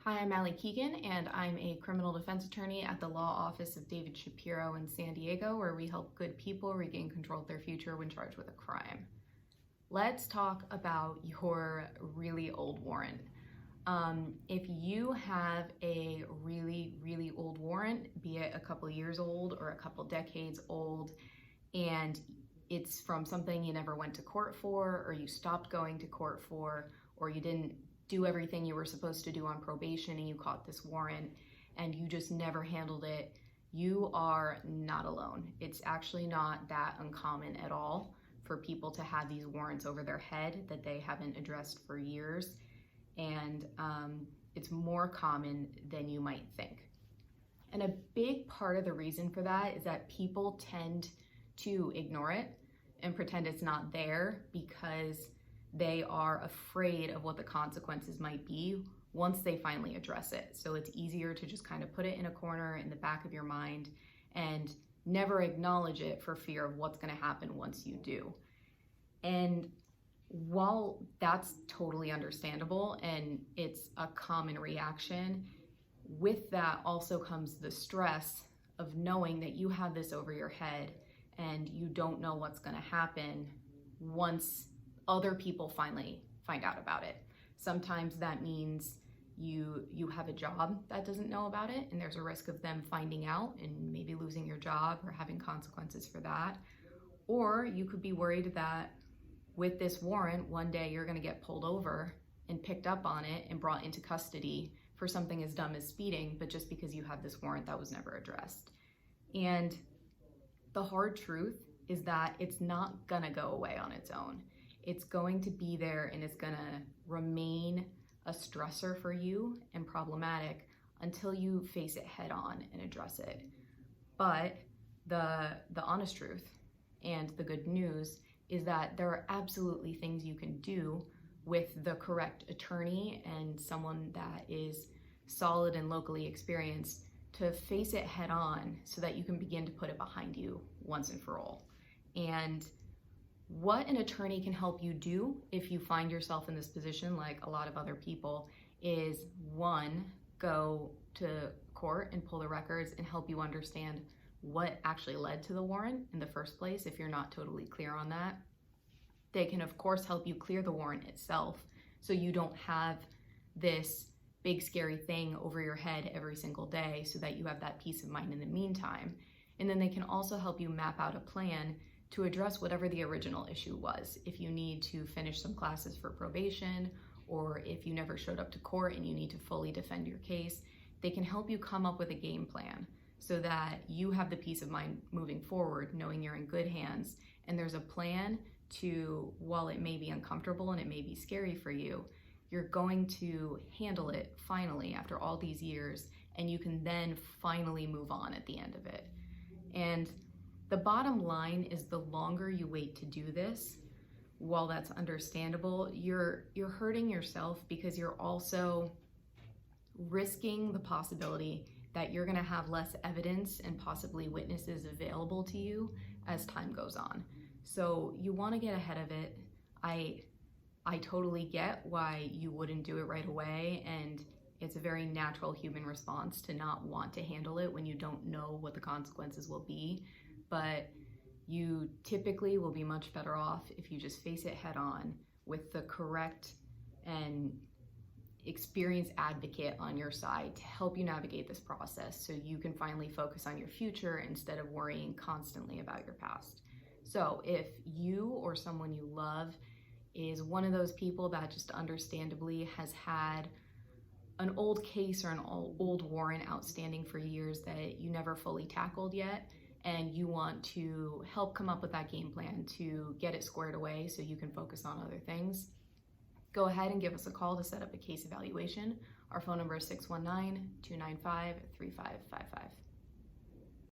Hi, I'm Ally Keegan, and I'm a criminal defense attorney at the law office of David Shapiro in San Diego, where we help good people regain control of their future when charged with a crime. Let's talk about your really old warrant. If you have a really old warrant, be it a couple years old or a couple decades old, and it's from something you never went to court for, or you stopped going to court for, or you didn't do everything you were supposed to do on probation and you caught this warrant and you just never handled it, you are not alone. It's actually not that uncommon at all for people to have these warrants over their head that they haven't addressed for years, and it's more common than you might think. And a big part of the reason for that is that people tend to ignore it and pretend it's not there because they are afraid of what the consequences might be once they finally address it. So it's easier to just kind of put it in a corner in the back of your mind and never acknowledge it for fear of what's going to happen once you do. And while that's totally understandable and it's a common reaction, with that also comes the stress of knowing that you have this over your head and you don't know what's going to happen once other people finally find out about it. Sometimes that means you have a job that doesn't know about it, and there's a risk of them finding out and maybe losing your job or having consequences for that. Or you could be worried that with this warrant, one day you're going to get pulled over and picked up on it and brought into custody for something as dumb as speeding, but just because you have this warrant that was never addressed. And the hard truth is that it's not gonna go away on its own. It's going to be there and it's gonna remain a stressor for you and problematic until you face it head on and address it. But the honest truth and the good news is that there are absolutely things you can do with the correct attorney and someone that is solid and locally experienced to face it head on so that you can begin to put it behind you once and for all. And what an attorney can help you do if you find yourself in this position, like a lot of other people, is one, go to court and pull the records and help you understand what actually led to the warrant in the first place if you're not totally clear on that. They can of course help you clear the warrant itself so you don't have this big scary thing over your head every single day, so that you have that peace of mind in the meantime. And then they can also help you map out a plan to address whatever the original issue was. If you need to finish some classes for probation, or if you never showed up to court and you need to fully defend your case, they can help you come up with a game plan so that you have the peace of mind moving forward, knowing you're in good hands. And there's a plan to, while it may be uncomfortable and it may be scary for you, you're going to handle it finally after all these years, and you can then finally move on at the end of it. And the bottom line is, the longer you wait to do this, while that's understandable, you're hurting yourself, because you're also risking the possibility that you're going to have less evidence and possibly witnesses available to you as time goes on. So you want to get ahead of it. I totally get why you wouldn't do it right away, and it's a very natural human response to not want to handle it when you don't know what the consequences will be. But you typically will be much better off if you just face it head on with the correct and experienced advocate on your side to help you navigate this process, so you can finally focus on your future instead of worrying constantly about your past. So if you or someone you love is one of those people that just understandably has had an old case or an old warrant outstanding for years that you never fully tackled yet, and you want to help come up with that game plan to get it squared away so you can focus on other things, go ahead and give us a call to set up a case evaluation. Our phone number is 619-295-3555.